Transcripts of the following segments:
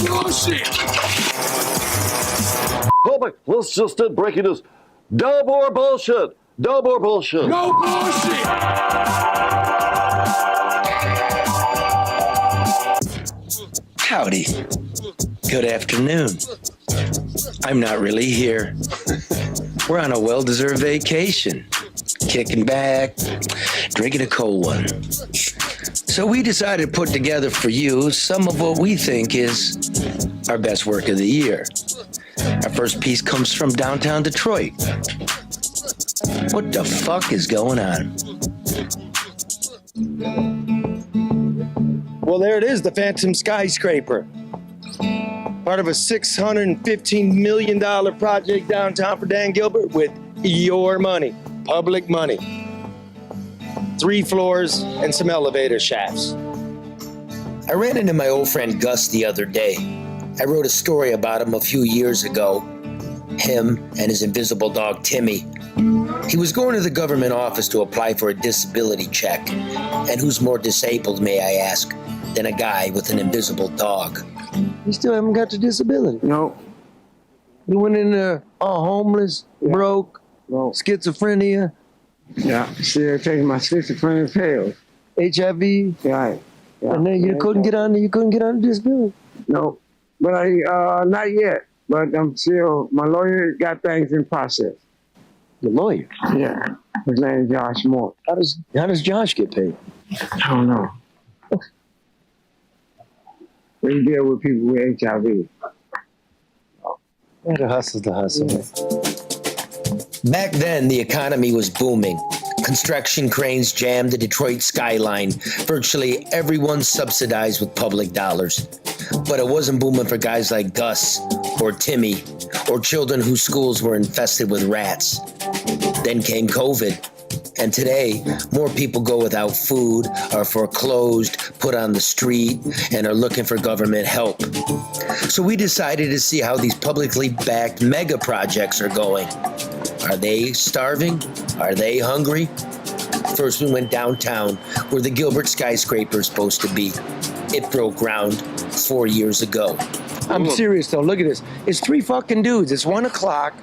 bullshit. Public, let's just start breaking this. No more bullshit. No more bullshit. No bullshit. Howdy. Good afternoon. I'm not really here. We're on a well-deserved vacation. Kicking back, drinking a cold one. So we decided to put together for you some of what we think is our best work of the year. Our first piece comes from downtown Detroit. What the fuck is going on? Well, there it is, the Phantom Skyscraper. Part of a $615 million project downtown for Dan Gilbert with your money, public money. 3 floors and some elevator shafts. I ran into my old friend Gus the other day. I wrote a story about him a few years ago. Him and his invisible dog, Timmy. He was going to the government office to apply for a disability check. And who's more disabled, may I ask, than a guy with an invisible dog? You still haven't got the disability? No. You went in there all homeless, broke, schizophrenia, Still taking my schizophrenia pills. HIV, Right. Yeah. and then you couldn't get on the disability. No. But I not yet. But I'm still, my lawyer got things in process. The lawyer. Yeah. His name is Josh Moore. How does Josh get paid? I don't know. We deal with people with HIV. Yeah, the hustle's the hustle. Back then, the economy was booming. Construction cranes jammed the Detroit skyline. Virtually everyone subsidized with public dollars. But it wasn't booming for guys like Gus or Timmy or children whose schools were infested with rats. Then came COVID. And today, more people go without food, are foreclosed, put on the street, and are looking for government help. So we decided to see how these publicly backed mega projects are going. Are they starving? Are they hungry? First, we went downtown, where the Gilbert skyscraper is supposed to be. It broke ground 4 years ago. I'm serious though. Look at this. It's 3 fucking dudes. It's 1 o'clock,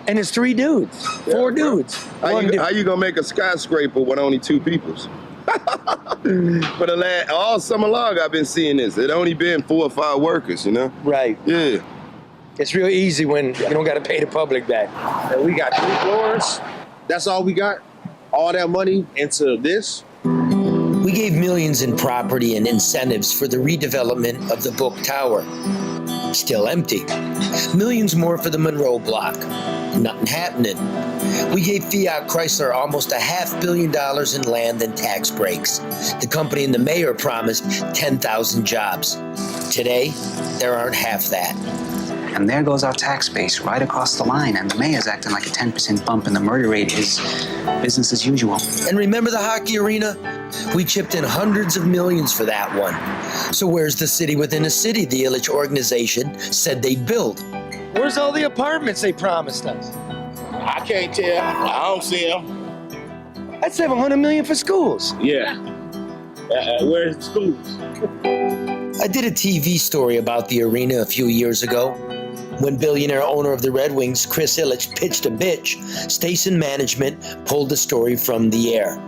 and it's 3 dudes, 4 dudes. How you gonna make a skyscraper with only 2 peoples? For all summer long, I've been seeing this. It only been 4 or 5 workers, you know? Right. Yeah. It's real easy when you don't got to pay the public back. And we got 3 floors. That's all we got. All that money into this. We gave millions in property and incentives for the redevelopment of the Book Tower. Still empty. Millions more for the Monroe Block. Nothing happening. We gave Fiat Chrysler almost $500 million in land and tax breaks. The company and the mayor promised 10,000 jobs. Today, there aren't half that. And there goes our tax base right across the line, and the mayor's acting like a 10% bump in the murder rate is business as usual. And remember the hockey arena? We chipped in hundreds of millions for that one. So where's the city within a city the Illich organization said they'd build? Where's all the apartments they promised us? I can't tell. I don't see them. I'd save $100 million for schools. Yeah. Where's the schools? I did a TV story about the arena a few years ago. When billionaire owner of the Red Wings, Chris Illich, pitched a bitch, station management pulled the story from the air.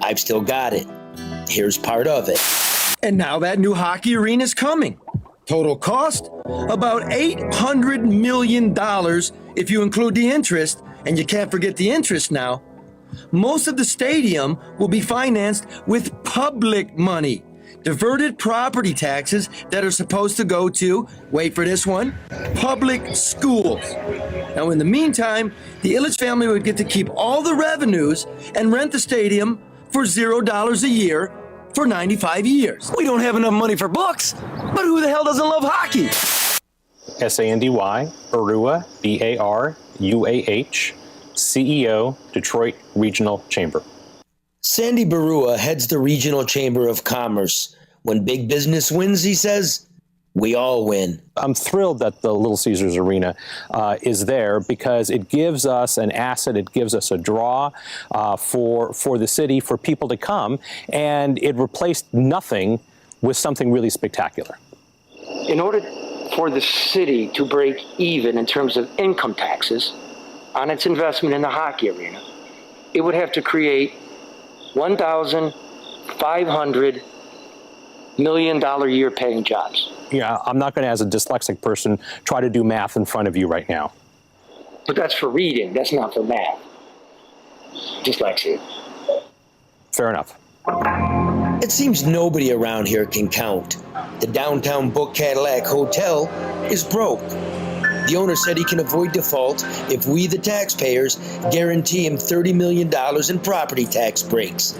I've still got it. Here's part of it. And now that new hockey arena's coming. Total cost? About $800 million if you include the interest, and you can't forget the interest now. Most of the stadium will be financed with public money. Diverted property taxes that are supposed to go to, wait for this one, public schools. Now, in the meantime, the Illich family would get to keep all the revenues and rent the stadium for $0 a year for 95 years. We don't have enough money for books, but who the hell doesn't love hockey? Sandy Barua, B-A-R-U-A-H, CEO, Detroit Regional Chamber. Sandy Barua heads the Regional Chamber of Commerce. When big business wins, he says, we all win. I'm thrilled that the Little Caesars Arena is there because it gives us an asset, it gives us a draw for the city, for people to come, and it replaced nothing with something really spectacular. In order for the city to break even in terms of income taxes on its investment in the hockey arena, it would have to create $1,500 million a year paying jobs. Yeah, I'm not going to, as a dyslexic person, try to do math in front of you right now. But that's for reading, that's not for math. Dyslexia. Fair enough. It seems nobody around here can count. The downtown Book Cadillac Hotel is broke. The owner said he can avoid default if we, the taxpayers, guarantee him $30 million in property tax breaks.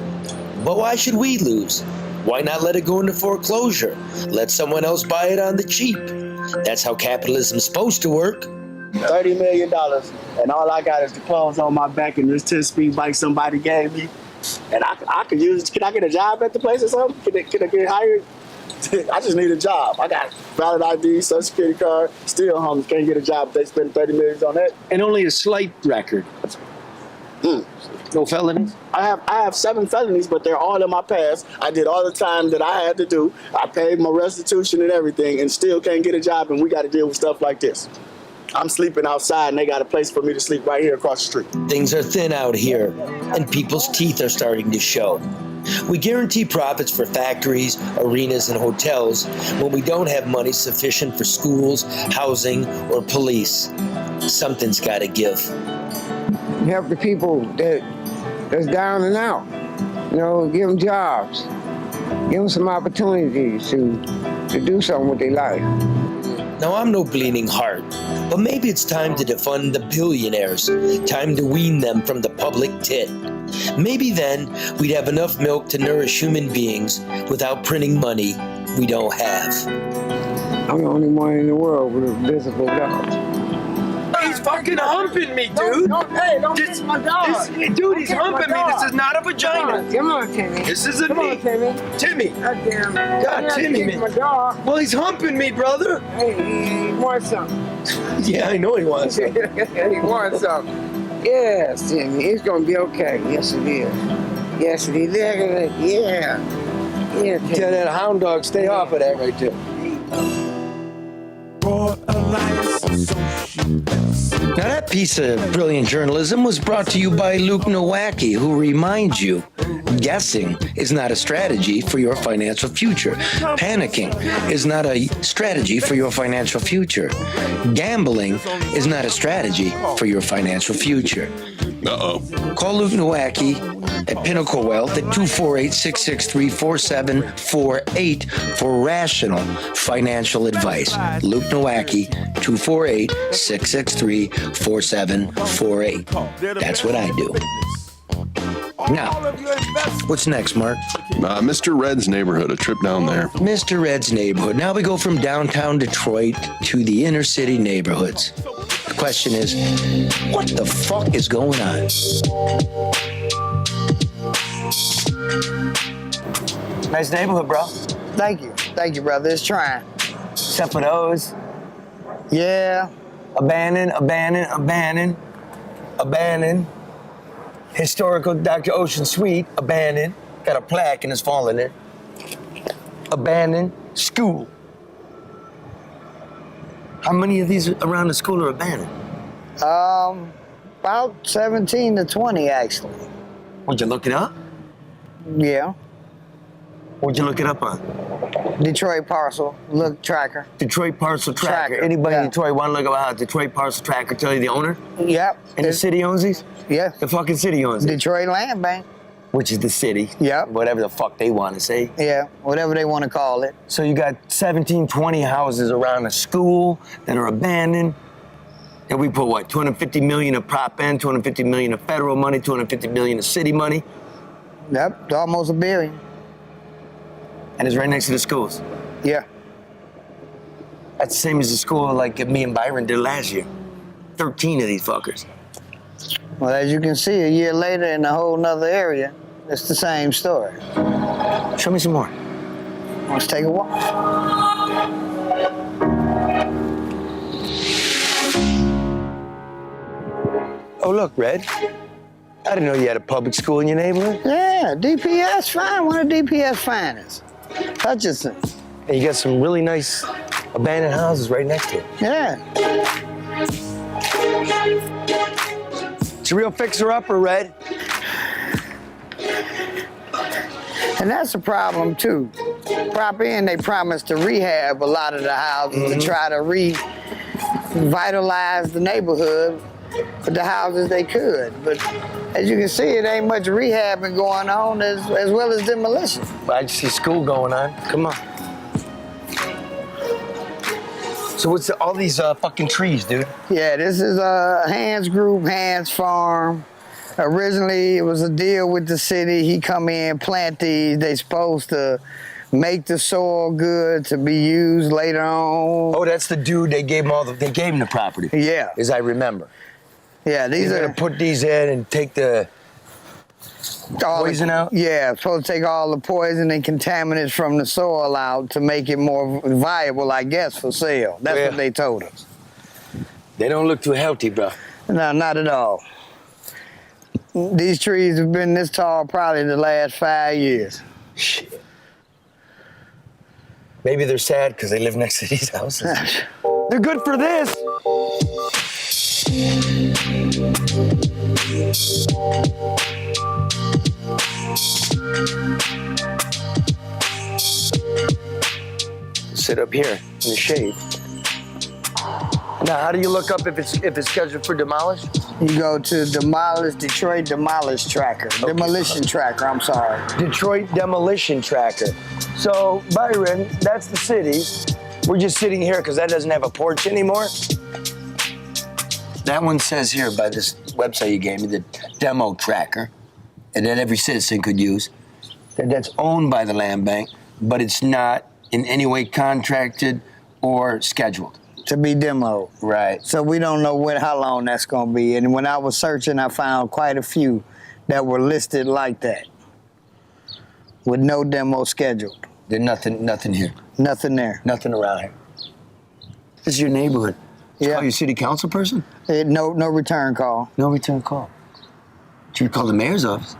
But why should we lose? Why not let it go into foreclosure? Let someone else buy it on the cheap. That's how capitalism's supposed to work. $30 million, and all I got is the clothes on my back and this 10-speed bike somebody gave me. And I could use it. Can I get a job at the place or something? Can I get hired? I just need a job. I got valid ID, social security card, still homeless. Can't get a job. They spend $30 million on that. And only a slight record. No felonies? I have 7 felonies, but they're all in my past. I did all the time that I had to do. I paid my restitution and everything, and still can't get a job, and we got to deal with stuff like this. I'm sleeping outside, and they got a place for me to sleep right here across the street. Things are thin out here, and people's teeth are starting to show. We guarantee profits for factories, arenas, and hotels when we don't have money sufficient for schools, housing, or police. Something's got to give. Help the people that's down and out. You know, give them jobs. Give them some opportunities to do something with their life. Now, I'm no bleeding heart, but maybe it's time to defund the billionaires, time to wean them from the public tit. Maybe then we'd have enough milk to nourish human beings without printing money we don't have. I'm the only one in the world with a visible dog. He's fucking humping me, dude. Don't kiss my dog. Dude, he's humping me. This is not a vagina. Come on, Timmy. This isn't Come me. on, Timmy. Timmy. Goddamn. God, Timmy, kiss man. my dog. Well, he's humping me, brother. Hey, he wants something. Yeah, I know he wants it. He wants something. Yes, Timmy. It's gonna be okay. Yes, it is. Yes, it is. Look at it. Yeah. Yeah, Timmy. Tell that hound dog, stay off of that right there. Now that piece of brilliant journalism was brought to you by Luke Nowacki, who reminds you, guessing is not a strategy for your financial future. Panicking is not a strategy for your financial future. Gambling is not a strategy for your financial future. Uh-oh. Call Luke Nowacki at Pinnacle Wealth at 248-663-4748 for rational financial advice. Luke Nowacki, 248-663-4748. That's what I do. Now, what's next, Mark? Mr. Red's neighborhood, a trip down there. Mr. Red's neighborhood. Now we go from downtown Detroit to the inner city neighborhoods. The question is, what the fuck is going on? Nice neighborhood, bro. Thank you, brother. It's trying. Except for those. Yeah. Abandoned. Historical Dr. Ocean Suite, abandoned. Got a plaque and it's falling there. Abandoned. School. How many of these around the school are abandoned? About 17 to 20, actually. Would you look it up? Yeah. What'd you look it up on? Detroit Parcel Look Tracker. Detroit Parcel Tracker. Anybody in Detroit want to look about Detroit Parcel Tracker tell you the owner? Yep. And the city owns these? Yeah. The fucking city owns it. Detroit Land Bank. Which is the city. Yep. Whatever the fuck they want to say. Yeah, whatever they want to call it. So you got 17, 20 houses around the school that are abandoned. And we put what, 250 million of Prop N, 250 million of federal money, 250 million of city money. Yep, almost $1 billion. And it's right next to the schools. Yeah. That's the same as the school like me and Byron did last year. 13 of these fuckers. Well, as you can see, a year later in a whole nother area, it's the same story. Show me some more. Let's take a walk. Oh, look, Red. I didn't know you had a public school in your neighborhood. Yeah, DPS fine. One of DPS finest. Hutchinson. And you got some really nice abandoned houses right next to it. Yeah. It's a real fixer-upper, Red. And that's a problem too. Prop in, they promised to rehab a lot of the houses to try to revitalize the neighborhood with the houses they could. But as you can see, it ain't much rehabbing going on as well as demolition. I see school going on. Come on. So what's all these fucking trees, dude? Yeah, this is a Hans Group, Hans Farm. Originally, it was a deal with the city. He come in, plant these. They supposed to make the soil good to be used later on. Oh, that's the dude they gave him the property. Yeah. As I remember. Yeah, these He's are gonna put these in and take the poison out? Yeah, supposed to take all the poison and contaminants from the soil out to make it more viable, I guess, for sale. That's what they told us. They don't look too healthy, bro. No, not at all. These trees have been this tall probably the last 5 years. Shit. Maybe they're sad because they live next to these houses. They're good for this. Sit up here in the shade. Now, how do you look up if it's scheduled for demolish? You go to Detroit Demolish Tracker. Demolition Tracker, I'm sorry. Detroit Demolition Tracker. So, Byron, that's the city. We're just sitting here because that doesn't have a porch anymore. That one says here by this website you gave me, the Demo Tracker, and that every citizen could use. That's owned by the land bank, but it's not in any way contracted or scheduled. To be demoed. Right. So we don't know how long that's going to be. And when I was searching, I found quite a few that were listed like that, with no demo scheduled. There's nothing here. Nothing there. Nothing around here. This is your neighborhood. Yeah. Call your city council person? No return call. No return call. Should we call the mayor's office?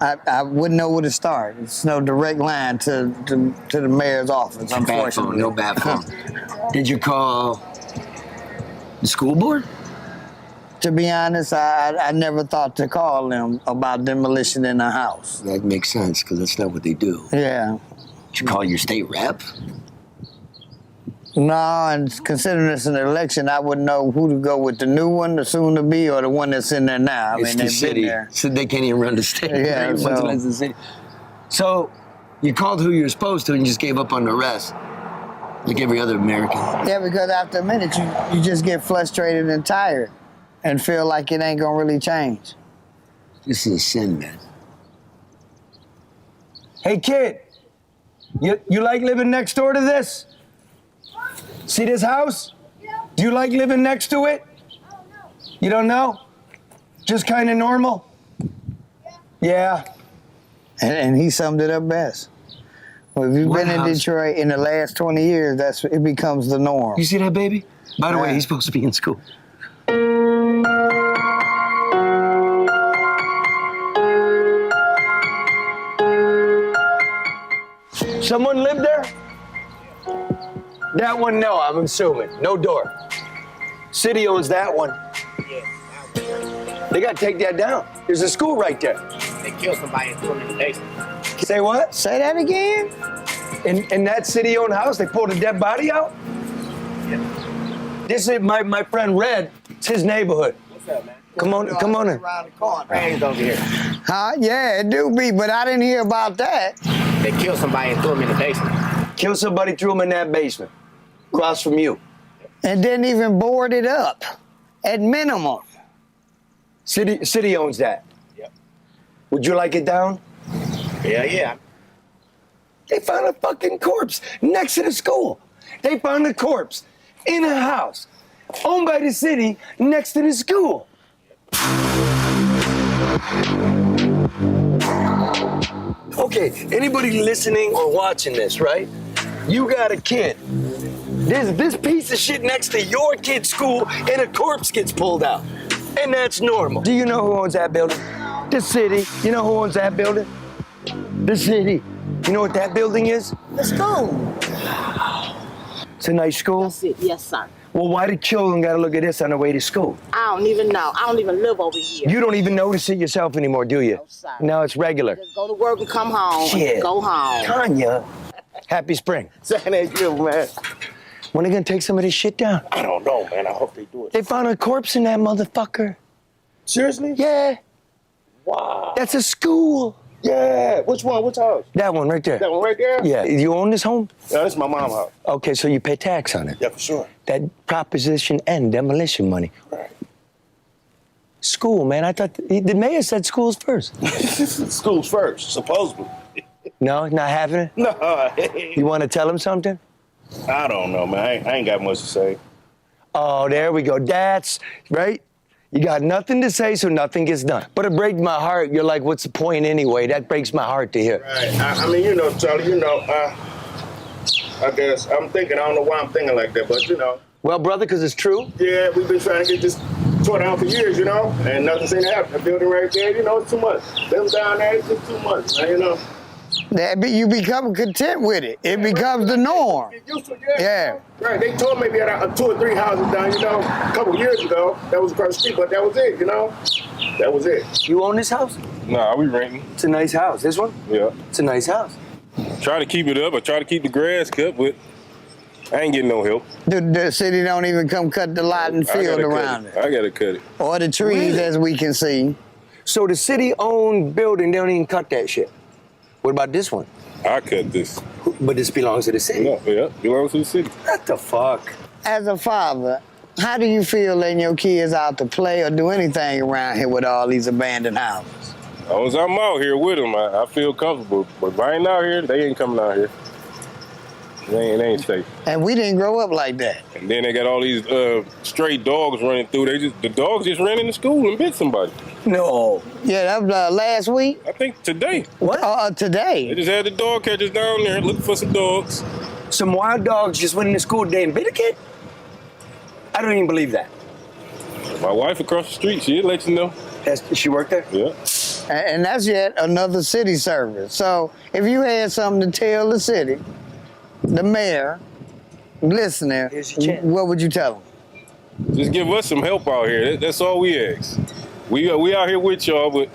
I wouldn't know where to start. It's no direct line to the mayor's office, unfortunately. No bad phone. Did you call the school board? To be honest, I never thought to call them about demolition in a house. That makes sense, because that's not what they do. Yeah. Did you call your state rep? No, and considering it's an election, I wouldn't know who to go with, the new one, the soon-to-be, or the one that's in there now. It's the city, so they can't even run the state. Yeah, right? The city. So you called who you're supposed to and just gave up on the rest, like every other American. Yeah, because after a minute, you just get frustrated and tired and feel like it ain't gonna really change. This is a sin, man. Hey, kid, you like living next door to this? See this house? Yeah. Do you like living next to it? I don't know. You don't know? Just kind of normal? Yeah. And he summed it up best. Well, if you've been in Detroit in the last 20 years, it becomes the norm. You see that, baby? By the way, he's supposed to be in school. Someone lived there? That one, no, I'm assuming. No door. City owns that one. They gotta take that down. There's a school right there. They killed somebody and threw him in the basement. Say what? Say that again? In that city-owned house, they pulled a dead body out? Yeah. This is my friend Red. It's his neighborhood. What's up, man? Come on in. Around the corner. Rains over here. Huh? Yeah, it do be, but I didn't hear about that. They killed somebody and threw him in the basement. Kill somebody, threw him in that basement. Across from you. And didn't even board it up, at minimum. City owns that. Yep. Would you like it down? Yeah. They found a fucking corpse next to the school. They found a corpse in a house owned by the city next to the school. Okay, anybody listening or watching this, right? You got a kid. There's this piece of shit next to your kid's school and a corpse gets pulled out. And that's normal. Do you know who owns that building? The city. You know who owns that building? The city. You know what that building is? The school. It's a nice school? That's it. Yes, sir. Well, why the children got to look at this on the way to school? I don't even know. I don't even live over here. You don't even notice it yourself anymore, do you? No, sir. No, it's regular. Just go to work and come home. Shit. Go home. Tanya, happy spring. Thank you, man. When are they going to take some of this shit down? I don't know, man. I hope they do it. They found a corpse in that motherfucker. Seriously? Yeah. Wow. That's a school. Yeah. Which one? Which house? That one right there. That one right there? Yeah. You own this home? Yeah, that's my mom's house. Okay, so you pay tax on it. Yeah, for sure. That Proposition N demolition money. Right. School, man. I thought the mayor said schools first. Schools first, supposedly. No, not having it? No. You want to tell him something? I don't know, man. I ain't got much to say. Oh, there we go. That's right. You got nothing to say, so nothing gets done. But it breaks my heart. You're like, what's the point anyway? That breaks my heart to hear. Right. I mean, you know, Charlie, you know, I guess I'm thinking, I don't know why I'm thinking like that, but you know. Well, brother, because it's true. Yeah, we've been trying to get this tore down for years, you know, and nothing seems to happen. The building right there, you know, it's too much. Them down there, it's just too much, man, you know. You become content with it. It becomes the norm. Get used to it, Yeah. Right, they told me we had 2 or 3 houses down, you know, a couple years ago. That was across the street, but that was it, you know. That was it. You own this house? Nah, we renting. It's a nice house. This one? Yeah. It's a nice house. Try to keep it up. I try to keep the grass cut, but I ain't getting no help. The city don't even come cut the lot and field around it. I gotta cut it. Or the trees, as we can see. So the city-owned building, they don't even cut that shit. What about this one? I cut this. But this belongs to the city. No, yeah, belongs to the city. What the fuck? As a father, how do you feel letting your kids out to play or do anything around here with all these abandoned houses? As long as I'm out here with them, I feel comfortable. But if I ain't out here, they ain't coming out here. They ain't safe. And we didn't grow up like that. And then they got all these stray dogs running through. The dogs just ran into school and bit somebody. No. Yeah, that was last week? I think today. What? Today? They just had the dog catchers down there looking for some dogs. Some wild dogs just went into school today and bit a kid? I don't even believe that. My wife across the street, she'll let you know. She worked there? Yeah. And that's yet another city service. So if you had something to tell the city, the mayor, listener, what would you tell them? Just give us some help out here. That's all we ask. We out here with y'all, but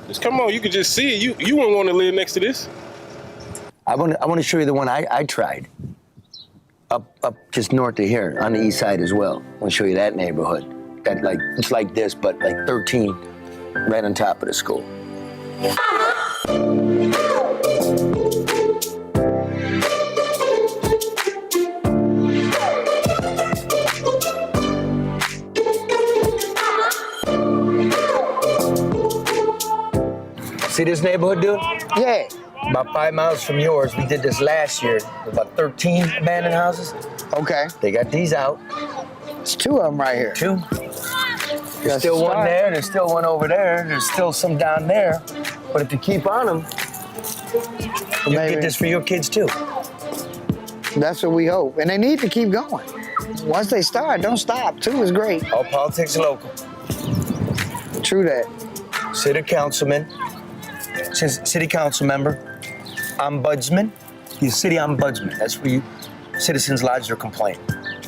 just come on. You can just see it. You wouldn't want to live next to this. I want to show you the one I tried. Up just north of here, on the east side as well. I want to show you that neighborhood. That it's like this, but like 13, right on top of the school. See this neighborhood, dude? Yeah. About 5 miles from yours. We did this last year. About 13 abandoned houses. Okay. They got these out. It's 2 of them right here. 2. There's still one there. There's still one over there. There's still some down there. But if you keep on them, you get this for your kids too. That's what we hope. And they need to keep going. Once they start, don't stop. 2 is great. All politics are local. True that. City councilman, city council member, ombudsman. You're city ombudsman. That's where citizens lodge their complaint.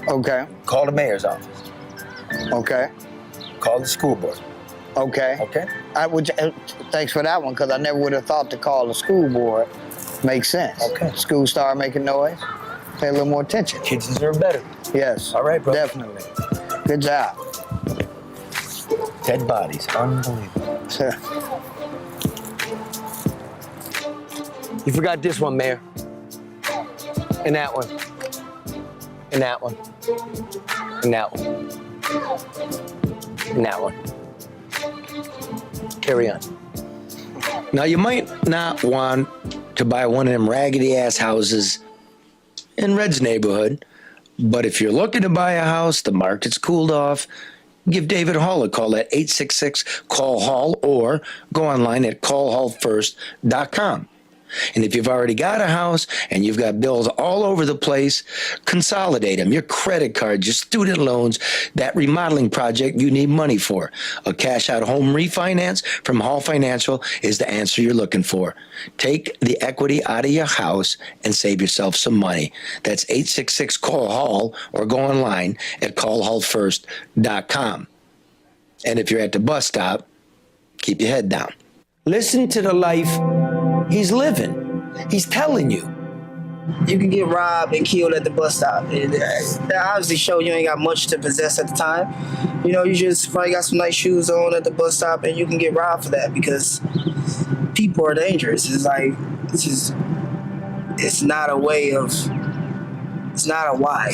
Okay. Call the mayor's office. Okay. Call the school board. Okay. Okay. Thanks for that one, because I never would have thought to call the school board. Makes sense. Okay. School start making noise. Pay a little more attention. Kids deserve better. Yes. All right, bro. Definitely. Good job. Dead bodies. Unbelievable. You forgot this one, Mayor. And that one. And that one. And that one. And that one. Carry on. Now, you might not want to buy one of them raggedy-ass houses in Red's neighborhood, but if you're looking to buy a house, the market's cooled off, give David Hall a call at 866-CALL-HALL or go online at callhallfirst.com. And if you've already got a house and you've got bills all over the place, consolidate them. Your credit card, your student loans, that remodeling project you need money for. A cash out home refinance from Hall Financial is the answer you're looking for. Take the equity out of your house and save yourself some money. That's 866-CALL-HALL or go online at callhallfirst.com. And if you're at the bus stop, keep your head down. Listen to the life he's living. He's telling you. You can get robbed and killed at the bus stop. That obviously show you ain't got much to possess at the time. You know, you just probably got some nice shoes on at the bus stop and you can get robbed for that because people are dangerous. It's like, it's not a way of, it's not a why.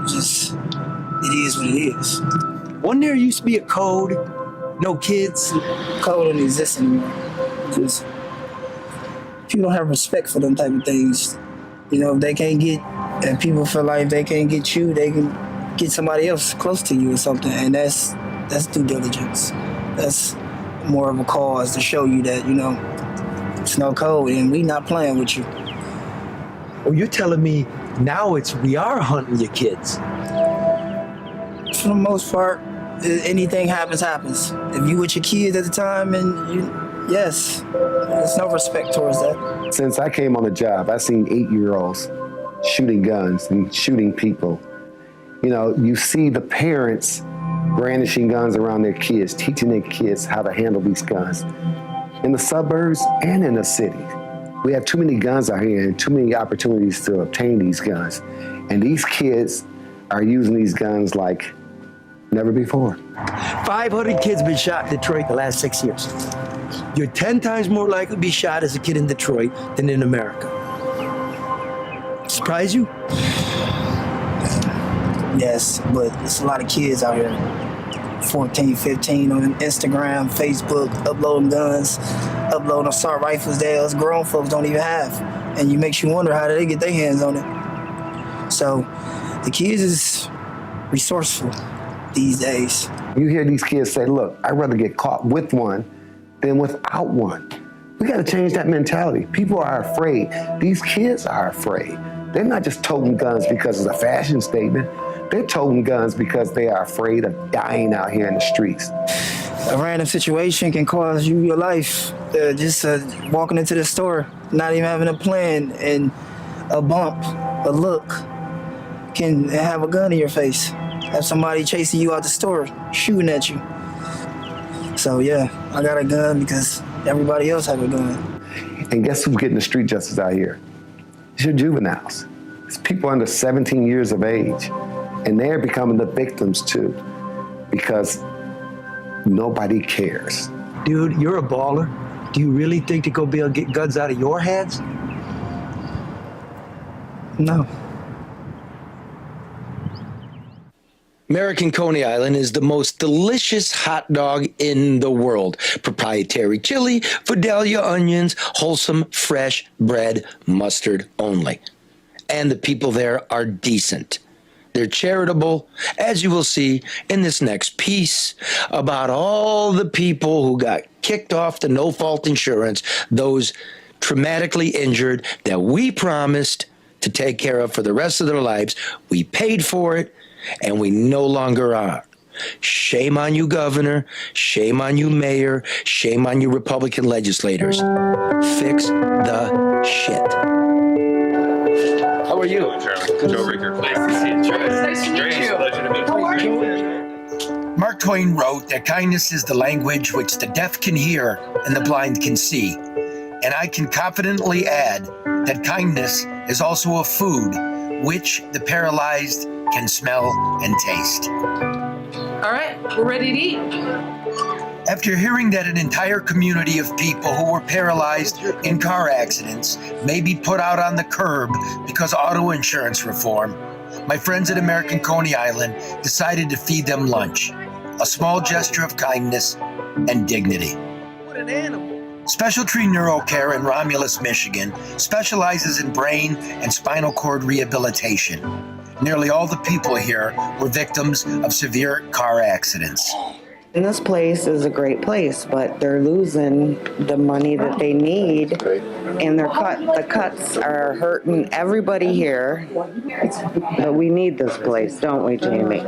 It's just, it is what it is. Wasn't there used to be a code? No kids? Code don't exist anymore. Just, people don't have respect for them type of things. You know, if they can't get, and people feel like if they can't get you, they can get somebody else close to you or something. And that's due diligence. That's more of a cause to show you that, you know, it's no code and we not playing with you. Oh, you're telling me now we are hunting your kids? For the most part, anything happens. If you with your kids at the time and yes, there's no respect towards that. Since I came on the job, I've seen 8-year-olds shooting guns and shooting people. You know, you see the parents brandishing guns around their kids, teaching their kids how to handle these guns. In the suburbs and in the city, we have too many guns out here and too many opportunities to obtain these guns. And these kids are using these guns like never before. 500 kids been shot in Detroit the last 6 years. You're 10 times more likely to be shot as a kid in Detroit than in America. Surprise you? Yes, but it's a lot of kids out here, 14, 15 on Instagram, Facebook, uploading guns, uploading assault rifles that us grown folks don't even have. And it makes you wonder how did they get their hands on it. So the kids is resourceful these days. You hear these kids say, look, I'd rather get caught with one than without one. We got to change that mentality. People are afraid. These kids are afraid. They're not just toting guns because it's a fashion statement. They're toting guns because they are afraid of dying out here in the streets. A random situation can cost you your life. Just walking into the store, not even having a plan, and a bump, a look, can have a gun in your face. Have somebody chasing you out the store, shooting at you. So yeah, I got a gun because everybody else have a gun. And guess who's getting the street justice out here? It's your juveniles. It's people under 17 years of age. And they're becoming the victims too, because nobody cares. Dude, you're a baller. Do you really think they're gonna be able to get guns out of your hands? No. American Coney Island is the most delicious hot dog in the world. Proprietary chili, Vidalia onions, wholesome, fresh bread, mustard only. And the people there are decent. They're charitable, as you will see in this next piece about all the people who got kicked off the no-fault insurance, those traumatically injured that we promised to take care of for the rest of their lives. We paid for it, and we no longer are. Shame on you, Governor. Shame on you, Mayor. Shame on you, Republican legislators. Fix the shit. How are you? Joe Ricker. Nice to see you, Joe. Nice to meet you. Pleasure to meet you. How are you? Mark Twain wrote that kindness is the language which the deaf can hear and the blind can see. And I can confidently add that kindness is also a food which the paralyzed can smell and taste. All right, we're ready to eat. After hearing that an entire community of people who were paralyzed in car accidents may be put out on the curb because auto insurance reform, my friends at American Coney Island decided to feed them lunch, a small gesture of kindness and dignity. What an animal. Special Tree NeuroCare in Romulus, Michigan specializes in brain and spinal cord rehabilitation. Nearly all the people here were victims of severe car accidents. And this place is a great place, but they're losing the money that they need, and the cuts are hurting everybody here. But we need this place, don't we, Jamie?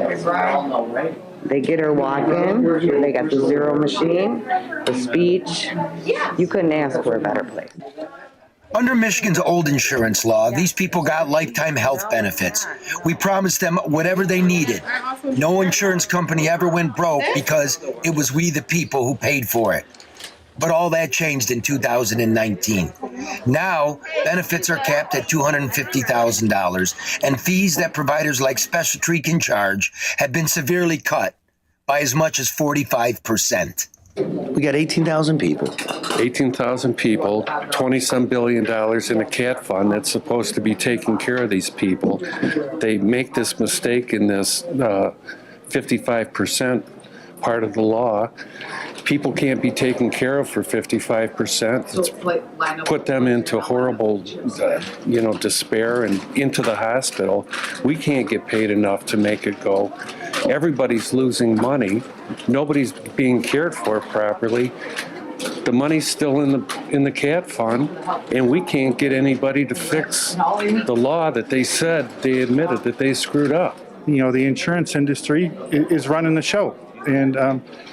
They get her walk-in, they got the zero machine, the speech. You couldn't ask for a better place. Under Michigan's old insurance law, these people got lifetime health benefits. We promised them whatever they needed. No insurance company ever went broke because it was we the people who paid for it. But all that changed in 2019. Now, benefits are capped at $250,000, and fees that providers like Special Tree can charge have been severely cut by as much as 45%. We got 18,000 people. 18,000 people, $20-some billion in a cat fund that's supposed to be taking care of these people. They make this mistake in this 55% part of the law. People can't be taken care of for 55%. It's put them into horrible, despair and into the hospital. We can't get paid enough to make it go. Everybody's losing money. Nobody's being cared for properly. The money's still in the cat fund, and we can't get anybody to fix the law that they said they admitted that they screwed up. The insurance industry is running the show, and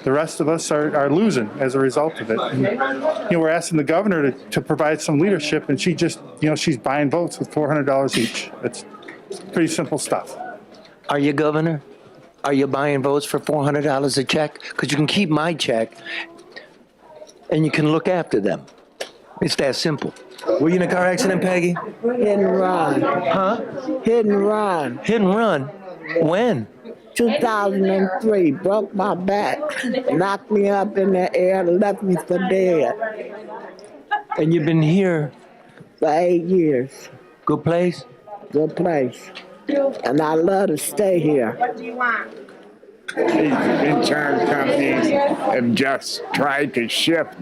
the rest of us are losing as a result of it. And, we're asking the governor to provide some leadership, and she just, she's buying votes with $400 each. It's pretty simple stuff. Are you governor? Are you buying votes for $400 a check? Because you can keep my check and you can look after them. It's that simple. Were you in a car accident, Peggy? Hit and run. Huh? Hit and run. Hit and run? When? 2003. Broke my back. Knocked me up in the air, left me for dead. And you've been here? For 8 years. Good place? Good place. And I love to stay here. What do you want? These insurance companies have just tried to shift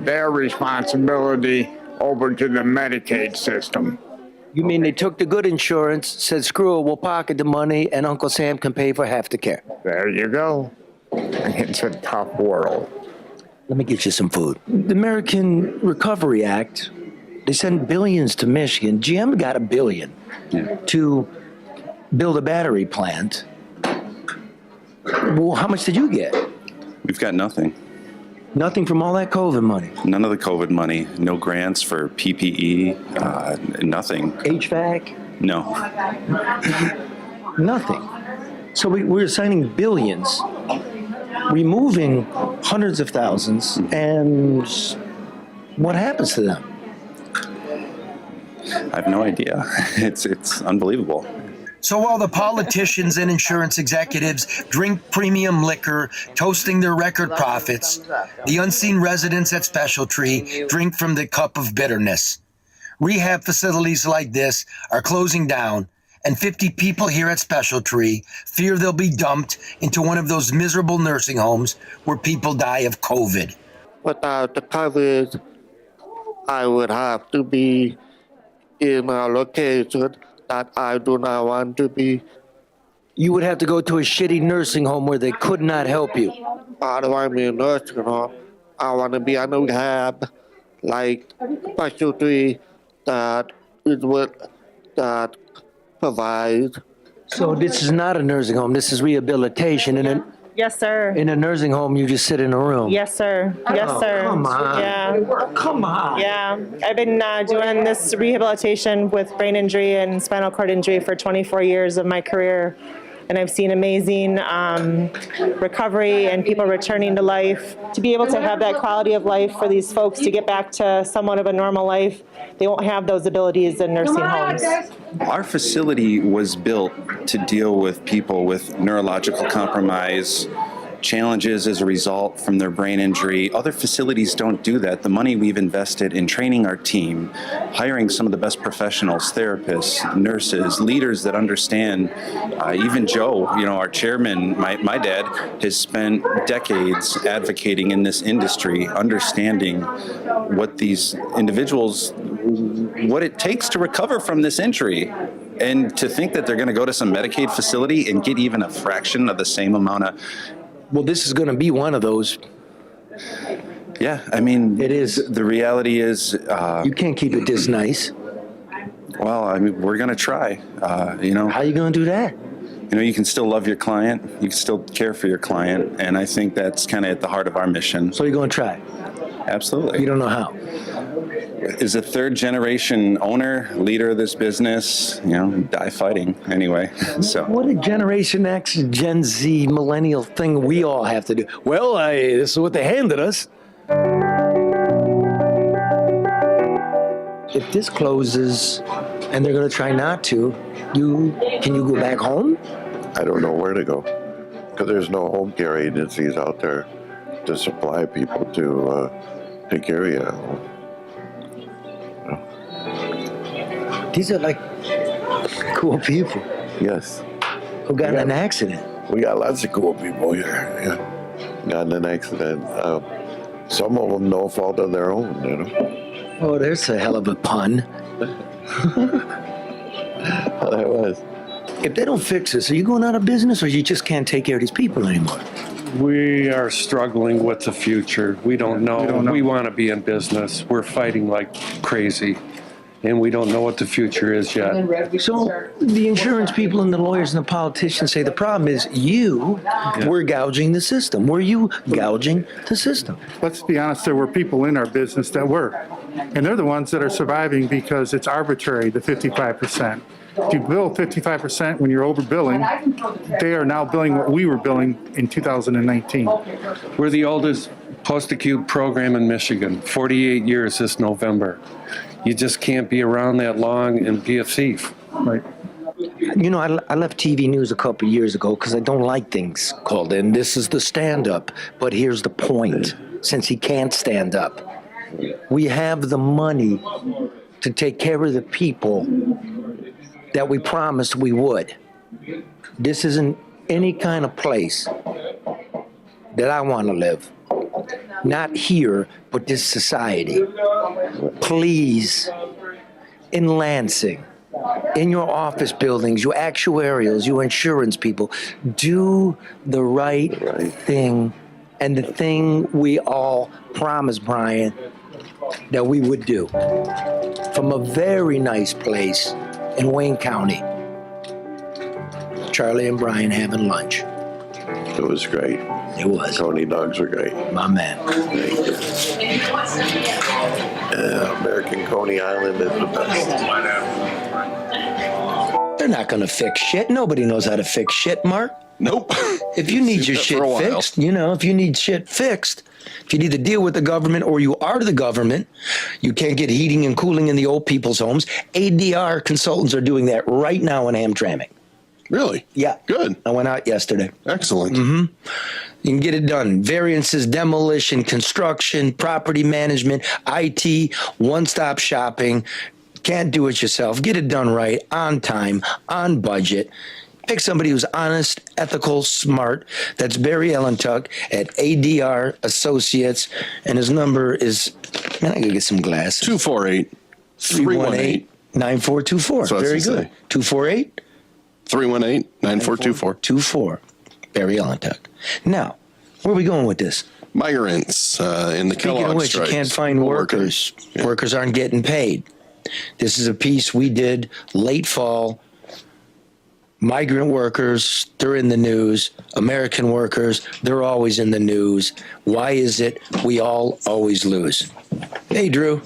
their responsibility over to the Medicaid system. You mean they took the good insurance, said, screw it, we'll pocket the money, and Uncle Sam can pay for half the care? There you go. It's a tough world. Let me get you some food. The American Recovery Act, they send billions to Michigan. GM got $1 billion to build a battery plant. Well, how much did you get? We've got nothing. Nothing from all that COVID money? None of the COVID money. No grants for PPE, nothing. HVAC? No. Nothing. So we're assigning billions, removing hundreds of thousands, and what happens to them? I have no idea. It's unbelievable. So while the politicians and insurance executives drink premium liquor, toasting their record profits, the unseen residents at Special Tree drink from the cup of bitterness. Rehab facilities like this are closing down, and 50 people here at Special Tree fear they'll be dumped into one of those miserable nursing homes where people die of COVID. Without the COVID, I would have to be in a location that I do not want to be. You would have to go to a shitty nursing home where they could not help you. I don't want to be in a nursing home. I want to be in a rehab, like Special Tree, that is what that provides. So this is not a nursing home. This is rehabilitation. Yes, sir. In a nursing home, you just sit in a room. Yes, sir. Yes, Oh, sir. come on. Yeah. Come on. Yeah. I've been doing this rehabilitation with brain injury and spinal cord injury for 24 years of my career. And I've seen amazing recovery and people returning to life. To be able to have that quality of life for these folks to get back to somewhat of a normal life, they won't have those abilities in nursing homes. Our facility was built to deal with people with neurological compromise, challenges as a result from their brain injury. Other facilities don't do that. The money we've invested in training our team, hiring some of the best professionals, therapists, nurses, leaders that understand, even Joe, our chairman, my dad, has spent decades advocating in this industry, understanding what these individuals, what it takes to recover from this injury. And to think that they're going to go to some Medicaid facility and get even a fraction of the same amount of Well, this is going to be one of those. Yeah, I mean, it is. The reality is, you can't keep it this nice. Well, I mean, we're going to try. You know, how are you going to do that? You know, you can still love your client. You can still care for your client, and I think that's kind of at the heart of our mission. So you're going to try? Absolutely. You don't know how? As a third generation owner, leader of this business, you know, die fighting anyway. So what a Generation X, Gen Z, millennial thing we all have to do. Well, this is what they handed us. If this closes and they're going to try not to, can you go back home? I don't know where to go because there's no home care agencies out there to supply people to take care of you. These are like cool people. Yes. Who got in an accident. We got lots of cool people here. Yeah. Got in an accident. Some of them no fault of their own, you know. Oh, there's a hell of a pun. Well, that was. If they don't fix this, are you going out of business or you just can't take care of these people anymore? We are struggling with the future. We don't know. We want to be in business. We're fighting like crazy, and we don't know what the future is yet. So the insurance people and the lawyers and the politicians say the problem is we're gouging the system. Were you gouging the system? Let's be honest, there were people in our business that were. And they're the ones that are surviving because it's arbitrary, the 55%. If you bill 55% when you're overbilling, they are now billing what we were billing in 2019. We're the oldest post-acute program in Michigan, 48 years this November. You just can't be around that long and be a thief. Right. You know, I left TV news a couple of years ago because I don't like things called in. This is the stand-up. But here's the point. Since he can't stand up, we have the money to take care of the people that we promised we would. This isn't any kind of place that I want to live. Not here, but this society. Please, in Lansing, in your office buildings, your actuarials, your insurance people, do the right thing. And the thing we all promised, Brian, that we would do. From a very nice place in Wayne County. Charlie and Brian having lunch. It was great. It was. Coney dogs were great. My man. American Coney Island is the best. They're not going to fix shit. Nobody knows how to fix shit, Mark. Nope. If you need your shit fixed, if you need shit fixed, if you need to deal with the government or you are the government, you can't get heating and cooling in the old people's homes. ADR consultants are doing that right now in Hamtramck. Really? Yeah. Good. I went out yesterday. Excellent. Mm-hmm. You can get it done. Variances, demolition, construction, property management, IT, one-stop shopping. Can't do it yourself. Get it done right, on time, on budget. Pick somebody who's honest, ethical, smart. That's Barry Ellentuck at ADR Associates. And his number is, man, I gotta get some glasses. 248-318-9424. Very good. 248-318-9424. 24. Barry Ellentuck. Now, where are we going with this? Migrants in the Speaking Kellogg of which, strikes. you can't find workers. Yeah. Workers aren't getting paid. This is a piece we did late fall. Migrant workers, they're in the news. American workers, they're always in the news. Why is it we all always lose? Hey, Drew.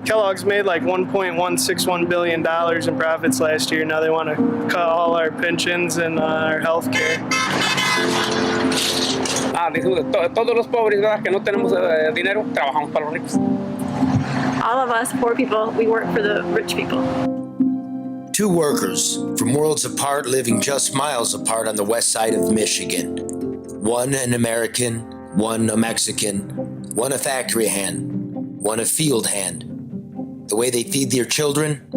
Kellogg's made like $1.161 billion in profits last year. Now they want to cut all our pensions and our health care. Todos los pobres, ¿verdad? Que no tenemos dinero, trabajamos para los ricos. All of us poor people, we work for the rich people. Two workers from worlds apart living just miles apart on the west side of Michigan. One an American, one a Mexican, one a factory hand, one a field hand. The way they feed their children?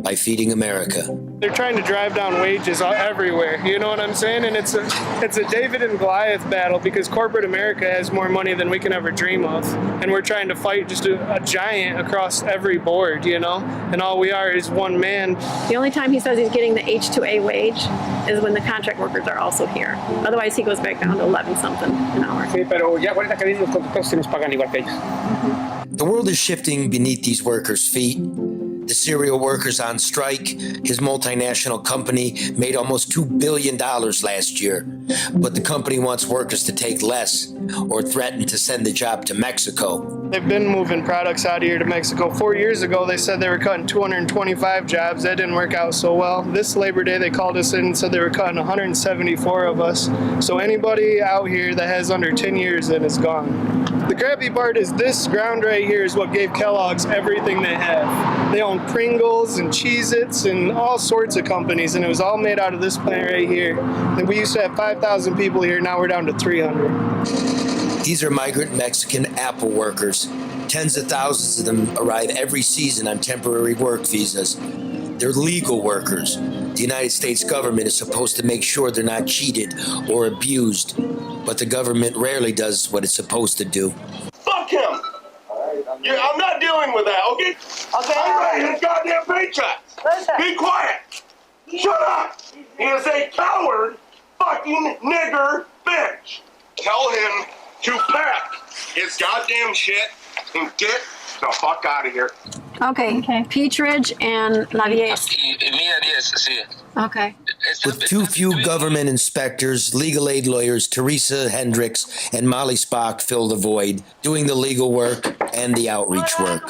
By feeding America. They're trying to drive down wages everywhere, you know what I'm saying? And it's a David and Goliath battle because corporate America has more money than we can ever dream of. And we're trying to fight just a giant across every board, you know? And all we are is one man. The only time he says he's getting the H-2A wage is when the contract workers are also here. Otherwise, he goes back down to 11 something an hour. Sí, pero ya ahorita que vienen los contratos se nos pagan igual que ellos. The world is shifting beneath these workers' feet. The cereal workers on strike. His multinational company made almost $2 billion last year. But the company wants workers to take less or threaten to send the job to Mexico. They've been moving products out of here to Mexico. 4 years ago, they said they were cutting 225 jobs. That didn't work out so well. This Labor Day, they called us in and said they were cutting 174 of us. So anybody out here that has under 10 years in is gone. The crappy part is this ground right here is what gave Kellogg's everything they have. They own Pringles and Cheez-Its and all sorts of companies, and it was all made out of this plant right here. And we used to have 5,000 people here, now we're down to 300. These are migrant Mexican Apple workers. Tens of thousands of them arrive every season on temporary work visas. They're legal workers. The United States government is supposed to make sure they're not cheated or abused, but the government rarely does what it's supposed to do. Fuck him! Yeah, I'm not dealing with that, okay? Okay. I'm writing his goddamn paychecks. Be quiet. Shut up. He is a coward, fucking nigger bitch. Tell him to pack his goddamn shit and get the fuck out of here. Okay. Peachridge and La 10. Okay. With too few government inspectors, legal aid lawyers Teresa Hendricks and Molly Spock fill the void, doing the legal work and the outreach work.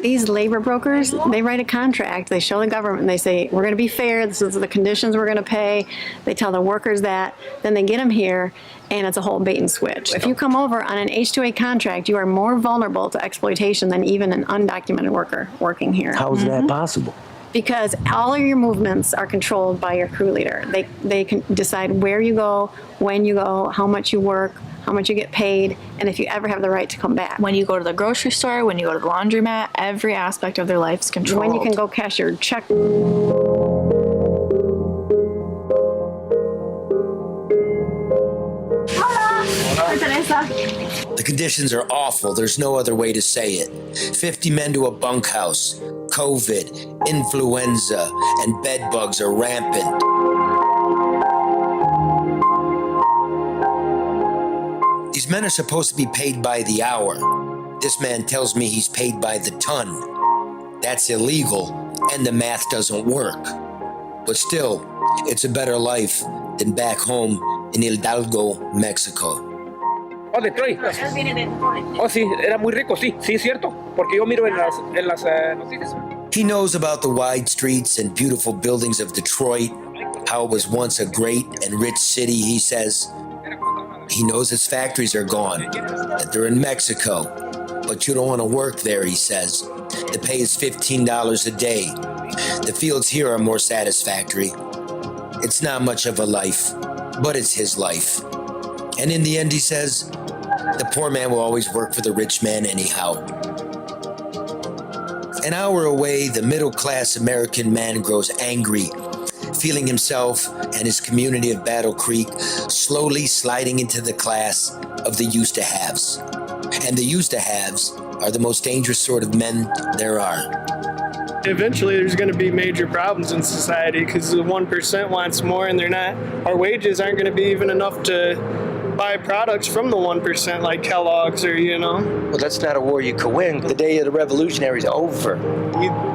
These labor brokers, they write a contract. They show the government and they say, we're going to be fair. This is the conditions we're going to pay. They tell the workers that. Then they get them here, and it's a whole bait and switch. If you come over on an H-2A contract, you are more vulnerable to exploitation than even an undocumented worker working here. How is that possible? Because all of your movements are controlled by your crew leader. They can decide where you go, when you go, how much you work, how much you get paid, and if you ever have the right to come back. When you go to the grocery store, when you go to the laundromat, every aspect of their life is controlled. When you can go cash your check. The conditions are awful. There's no other way to say it. 50 men to a bunkhouse. COVID, influenza, and bed bugs are rampant. These men are supposed to be paid by the hour. This man tells me he's paid by the ton. That's illegal, and the math doesn't work. But still, it's a better life than back home in Hidalgo, Mexico. Oh, Detroit. Oh, sí, era muy rico, sí, sí, es cierto. Porque yo miro en las noticias. He knows about the wide streets and beautiful buildings of Detroit, how it was once a great and rich city, he says. He knows its factories are gone, that they're in Mexico, but you don't want to work there, he says. The pay is $15 a day. The fields here are more satisfactory. It's not much of a life, but it's his life. And in the end, he says, the poor man will always work for the rich man anyhow. An hour away, the middle-class American man grows angry, feeling himself and his community of Battle Creek slowly sliding into the class of the used-to-haves. And the used-to-haves are the most dangerous sort of men there are. Eventually, there's going to be major problems in society because the 1% wants more, and our wages aren't going to be even enough to buy products from the 1% like Kellogg's or, Well, that's not a war you could win. The day of the revolutionary is over.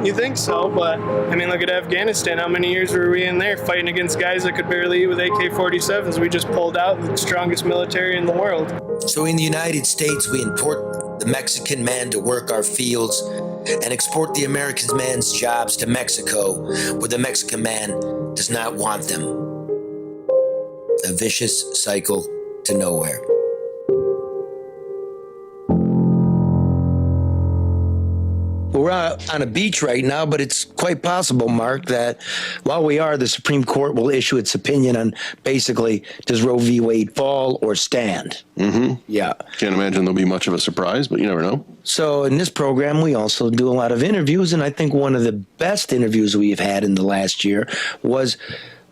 You think so, but I mean, look at Afghanistan. How many years were we in there fighting against guys that could barely eat with AK-47s? We just pulled out the strongest military in the world. So in the United States, we import the Mexican man to work our fields and export the American man's jobs to Mexico, where the Mexican man does not want them. A vicious cycle to nowhere. We're on a beach right now, but it's quite possible, Mark, that while we are, the Supreme Court will issue its opinion on basically does Roe v. Wade fall or stand. Mm-hmm. Yeah. Can't imagine there'll be much of a surprise, but you never know. So in this program, we also do a lot of interviews, and I think one of the best interviews we've had in the last year was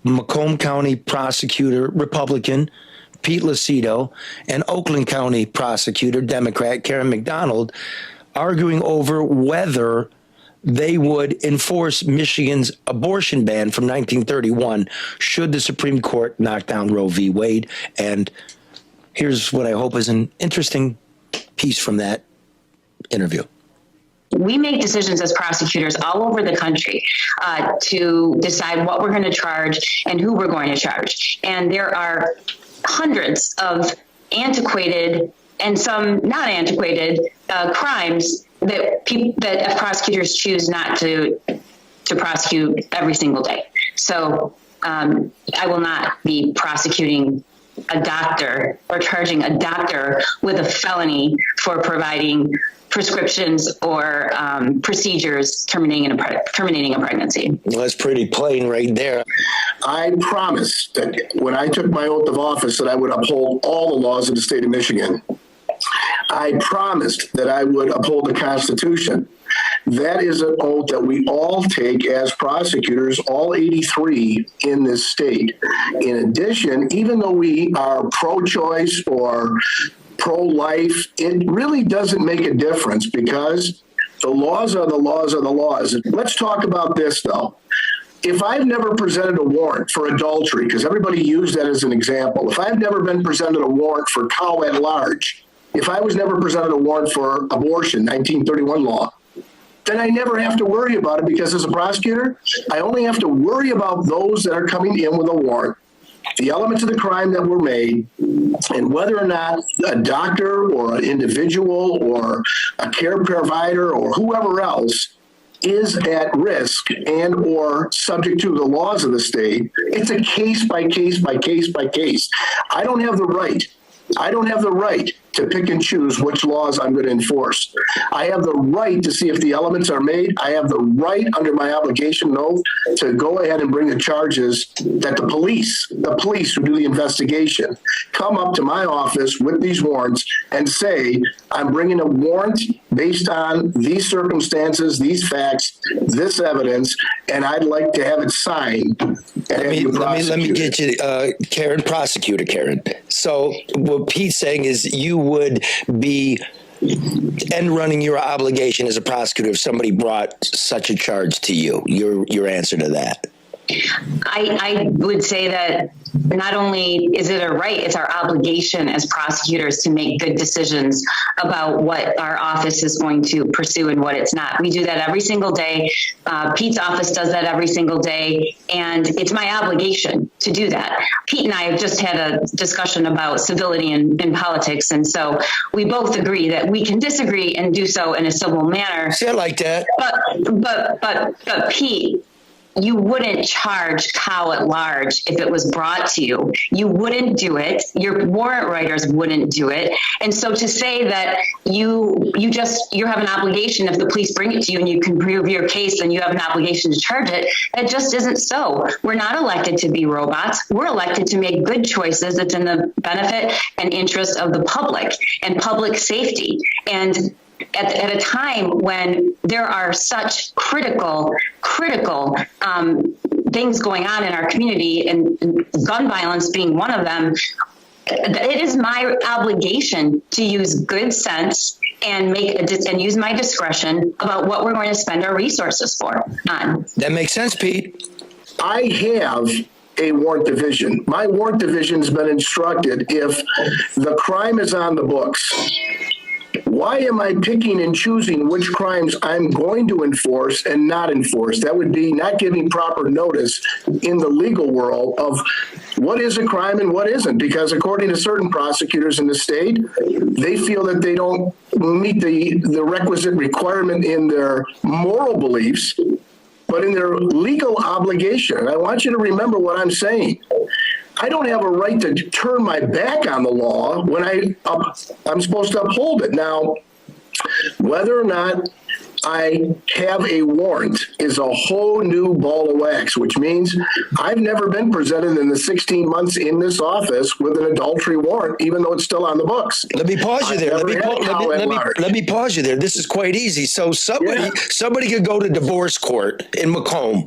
Macomb County prosecutor, Republican, Pete Lucido, and Oakland County prosecutor, Democrat, Karen McDonald, arguing over whether they would enforce Michigan's abortion ban from 1931 should the Supreme Court knock down Roe v. Wade. And here's what I hope is an interesting piece from that interview. We make decisions as prosecutors all over the country to decide what we're going to charge and who we're going to charge. And there are hundreds of antiquated and some not antiquated crimes that prosecutors choose not to prosecute every single day. So I will not be prosecuting a doctor or charging a doctor with a felony for providing prescriptions or procedures terminating a pregnancy. Well, that's pretty plain right there. I promised that when I took my oath of office that I would uphold all the laws of the state of Michigan. I promised that I would uphold the Constitution. That is an oath that we all take as prosecutors, all 83 in this state. In addition, even though we are pro-choice or pro-life, it really doesn't make a difference because the laws are the laws are the laws. Let's talk about this, though. If I've never presented a warrant for adultery, because everybody used that as an example, if I've never been presented a warrant for cow at large, if I was never presented a warrant for abortion, 1931 law, then I never have to worry about it because as a prosecutor, I only have to worry about those that are coming in with a warrant, the elements of the crime that were made, and whether or not a doctor or an individual or a care provider or whoever else is at risk and or subject to the laws of the state. It's a case by case by case by case. I don't have the right to pick and choose which laws I'm going to enforce. I have the right to see if the elements are made. I have the right under my obligation oath to go ahead and bring the charges that the police who do the investigation come up to my office with these warrants and say, I'm bringing a warrant based on these circumstances, these facts, this evidence, and I'd like to have it signed. Let me get you, Karen, prosecutor Karen. So what Pete's saying is you would be end running your obligation as a prosecutor if somebody brought such a charge to you. Your answer to that? I would say that not only is it a right, it's our obligation as prosecutors to make good decisions about what our office is going to pursue and what it's not. We do that every single day. Pete's office does that every single day, and it's my obligation to do that. Pete and I have just had a discussion about civility in politics, and so we both agree that we can disagree and do so in a civil manner. See, I like that. But Pete, you wouldn't charge cow at large if it was brought to you. You wouldn't do it. Your warrant writers wouldn't do it. And so to say that you have an obligation, if the police bring it to you and you can prove your case, then you have an obligation to charge it, that just isn't so. We're not elected to be robots. We're elected to make good choices that's in the benefit and interest of the public and public safety. And at a time when there are such critical things going on in our community, and gun violence being one of them, it is my obligation to use good sense and use my discretion about what we're going to spend our resources for on. That makes sense, Pete. I have a warrant division. My warrant division's been instructed if the crime is on the books, why am I picking and choosing which crimes I'm going to enforce and not enforce? That would be not giving proper notice in the legal world of what is a crime and what isn't. Because according to certain prosecutors in the state, they feel that they don't meet the requisite requirement in their moral beliefs, but in their legal obligation. And I want you to remember what I'm saying. I don't have a right to turn my back on the law when I'm supposed to uphold it. Now, whether or not I have a warrant is a whole new ball of wax, which means I've never been presented in the 16 months in this office with an adultery warrant, even though it's still on the books. Let me pause you there. I've never had a cow at large. Let me pause you there. This is quite easy. So somebody could go to divorce court in Macomb,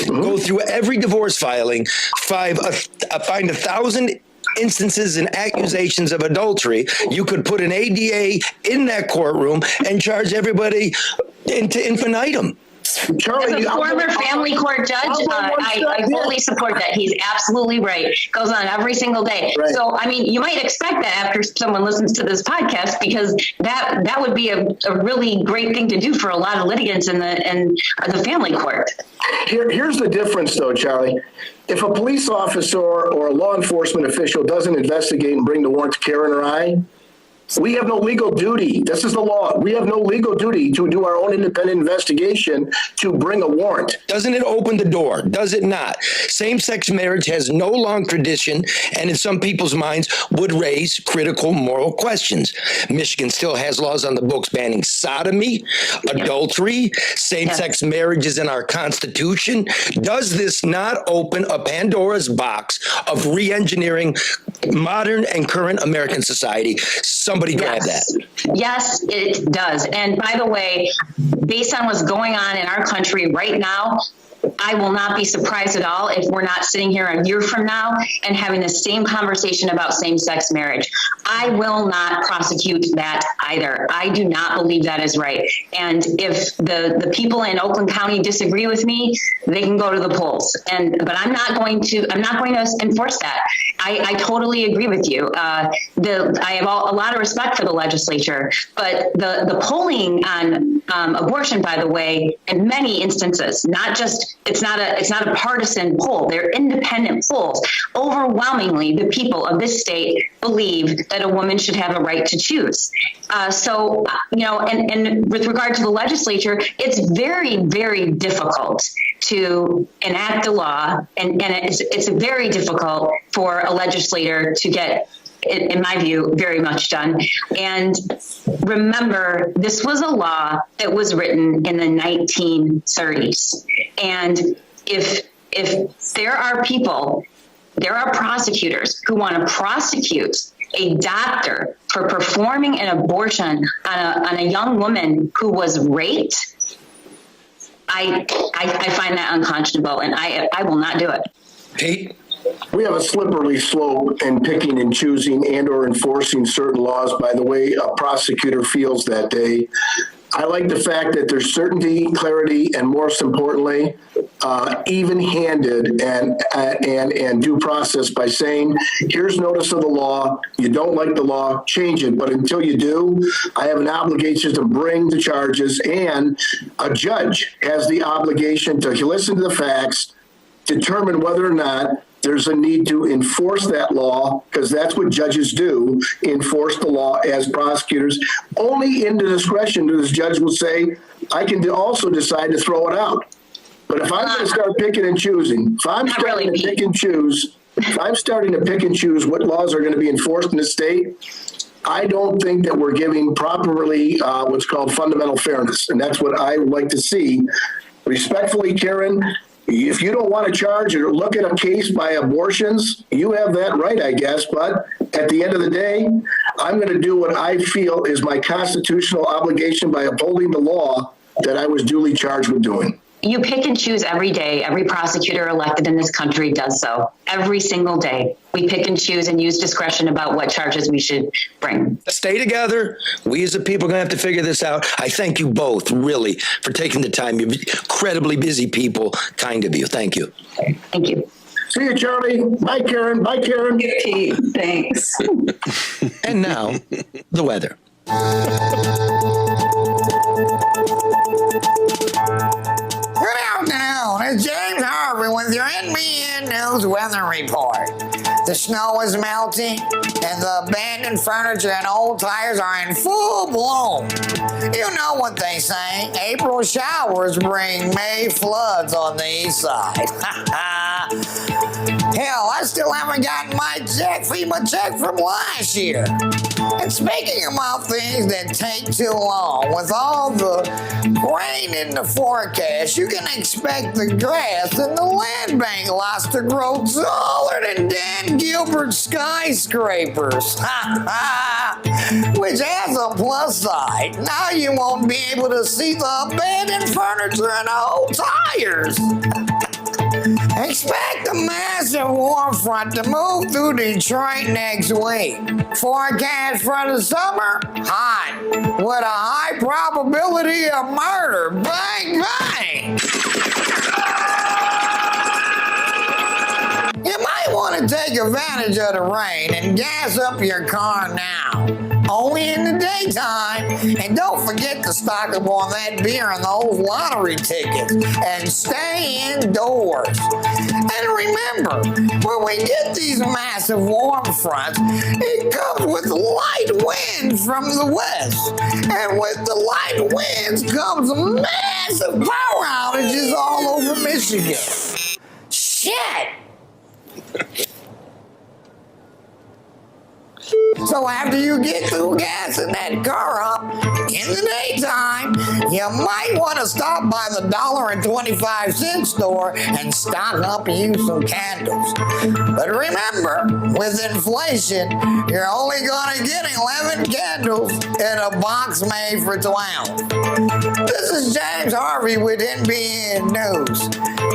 go through every divorce filing, find 1,000 instances and accusations of adultery. You could put an ADA in that courtroom and charge everybody into infinitum. Charlie, as a former family court judge, I fully support that. He's absolutely right. Goes on every single day. Right. So, I mean, you might expect that after someone listens to this podcast, because that would be a really great thing to do for a lot of litigants in the family court. Here's the difference, though, Charlie. If a police officer or a law enforcement official doesn't investigate and bring the warrant to Karen or I, we have no legal duty. This is the law. We have no legal duty to do our own independent investigation to bring a warrant. Doesn't it open the door? Does it not? Same-sex marriage has no long tradition, and in some people's minds would raise critical moral questions. Michigan still has laws on the books banning sodomy, adultery, same-sex marriages in our Constitution. Does this not open a Pandora's box of re-engineering modern and current American society? Somebody grab that. Yes, it does. And by the way, based on what's going on in our country right now, I will not be surprised at all if we're not sitting here a year from now and having the same conversation about same-sex marriage. I will not prosecute that either. I do not believe that is right. And if the people in Oakland County disagree with me, they can go to the polls. But I'm not going to enforce that. I totally agree with you. I have a lot of respect for the legislature, but the polling on abortion, by the way, in many instances, it's not a partisan poll. They're independent polls. Overwhelmingly, the people of this state believe that a woman should have a right to choose. And with regard to the legislature, it's very, very difficult to enact a law, and it's very difficult for a legislator to get, in my view, very much done. And remember, this was a law that was written in the 1930s. And if there are prosecutors who want to prosecute a doctor for performing an abortion on a young woman who was raped, I find that unconscionable, and I will not do it. Pete? We have a slippery slope in picking and choosing and or enforcing certain laws by the way a prosecutor feels that day. I like the fact that there's certainty, clarity, and most importantly, even-handed and due process by saying, here's notice of the law. You don't like the law, change it. But until you do, I have an obligation to bring the charges, and a judge has the obligation to listen to the facts, determine whether or not there's a need to enforce that law, because that's what judges do, enforce the law as prosecutors. Only in the discretion does the judge will say, I can also decide to throw it out. But if I'm going to start picking and choosing, if I'm starting to pick and choose what laws are going to be enforced in the state, I don't think that we're giving properly what's called fundamental fairness. And that's what I would like to see. Respectfully, Karen, if you don't want to charge or look at a case by abortions, you have that right, I guess. But at the end of the day, I'm going to do what I feel is my constitutional obligation by upholding the law that I was duly charged with doing. You pick and choose every day. Every prosecutor elected in this country does so. Every single day. We pick and choose and use discretion about what charges we should bring. Stay together. We as a people are going to have to figure this out. I thank you both, really, for taking the time. You're incredibly busy people. Kind of you. Thank you. Thank you. See you, Charlie. Bye, Karen. Bye, Karen. Thanks. And now, the weather. Good afternoon. It's James Harvey with your NBN News Weather Report. The snow is melting, and the abandoned furniture and old tires are in full bloom. You know what they say, April showers bring May floods on the east side. Hell, I still haven't gotten my FEMA check from last year. And speaking about things that take too long, with all the rain in the forecast, you can expect the grass in the land bank lots to grow taller than Dan Gilbert's skyscrapers. Which has a plus side. Now you won't be able to see the abandoned furniture and old tires. Expect a massive warm front to move through Detroit next week. Forecast for the summer, hot, with a high probability of murder. Bang, bang! You might want to take advantage of the rain and gas up your car now. Only in the daytime. And don't forget to stock up on that beer and those lottery tickets. And stay indoors. And remember, when we get these massive warm fronts, it comes with light winds from the west. And with the light winds comes massive power outages all over Michigan. Shit! So after you get through gassing that car up in the daytime, you might want to stop by the $1.25 store and stock up and use some candles. But remember, with inflation, you're only going to get 11 candles in a box made for 12. This is James Harvey with NBN News,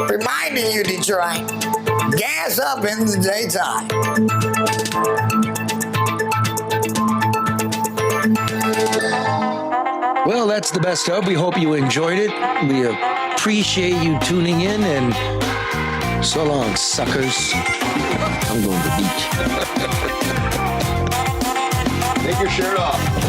reminding you, Detroit, gas up in the daytime. Well, that's the best of. We hope you enjoyed it. We appreciate you tuning in, and so long, suckers. I'm going to the beach. Take your shirt off.